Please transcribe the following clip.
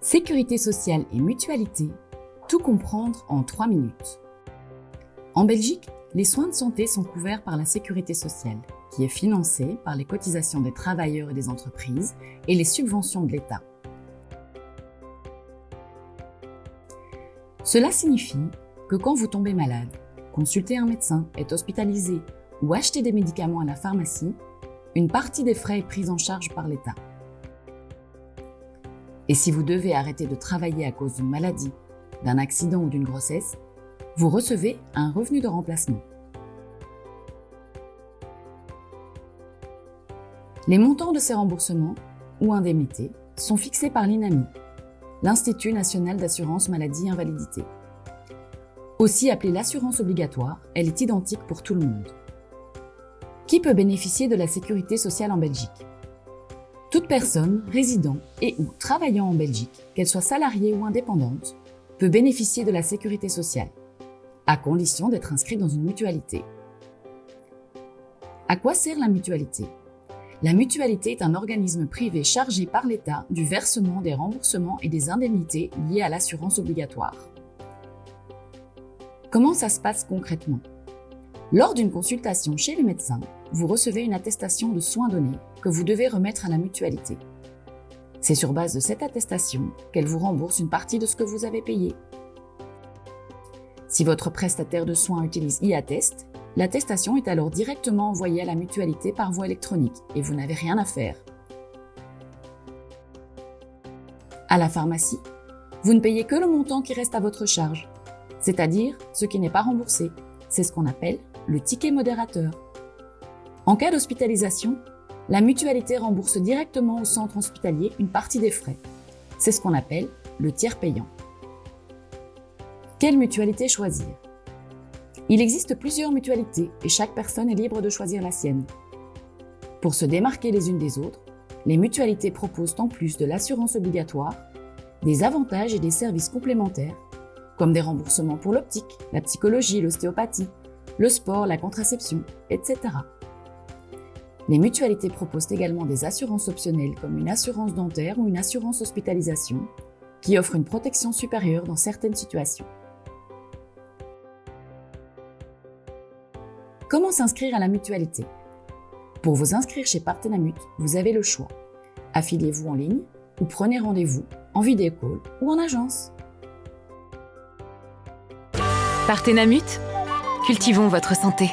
Sécurité sociale et mutualité, tout comprendre en 3 minutes. En Belgique, les soins de santé sont couverts par la sécurité sociale, qui est financée par les cotisations des travailleurs et des entreprises et les subventions de l'État. Cela signifie que quand vous tombez malade, consulter un médecin, être hospitalisé ou acheter des médicaments à la pharmacie, une partie des frais est prise en charge par l'État. Et si vous devez arrêter de travailler à cause d'une maladie, d'un accident ou d'une grossesse, vous recevez un revenu de remplacement. Les montants de ces remboursements ou indemnités sont fixés par l'INAMI, l'Institut national d'assurance maladie invalidité. Aussi appelée l'assurance obligatoire, elle est identique pour tout le monde. Qui peut bénéficier de la sécurité sociale en Belgique ? Toute personne résidant et ou travaillant en Belgique, qu'elle soit salariée ou indépendante, peut bénéficier de la sécurité sociale, à condition d'être inscrite dans une mutualité. À quoi sert la mutualité ? La mutualité est un organisme privé chargé par l'État du versement des remboursements et des indemnités liées à l'assurance obligatoire. Comment ça se passe concrètement ? Lors d'une consultation chez le médecin, vous recevez une attestation de soins donnés que vous devez remettre à la mutualité. C'est sur base de cette attestation qu'elle vous rembourse une partie de ce que vous avez payé. Si votre prestataire de soins utilise e-attest, l'attestation est alors directement envoyée à la mutualité par voie électronique et vous n'avez rien à faire. À la pharmacie, vous ne payez que le montant qui reste à votre charge, c'est-à-dire ce qui n'est pas remboursé. C'est ce qu'on appelle le ticket modérateur. En cas d'hospitalisation, la mutualité rembourse directement au centre hospitalier une partie des frais. C'est ce qu'on appelle le tiers payant. Quelle mutualité choisir ? Il existe plusieurs mutualités et chaque personne est libre de choisir la sienne. Pour se démarquer les unes des autres, les mutualités proposent en plus de l'assurance obligatoire, des avantages et des services complémentaires, comme des remboursements pour l'optique, la psychologie, l'ostéopathie, le sport, la contraception, etc. Les mutualités proposent également des assurances optionnelles comme une assurance dentaire ou une assurance hospitalisation, qui offrent une protection supérieure dans certaines situations. Comment s'inscrire à la mutualité ? Pour vous inscrire chez Partenamut, vous avez le choix. Affiliez-vous en ligne ou prenez rendez-vous en vidéocall ou en agence. Partenamut, cultivons votre santé.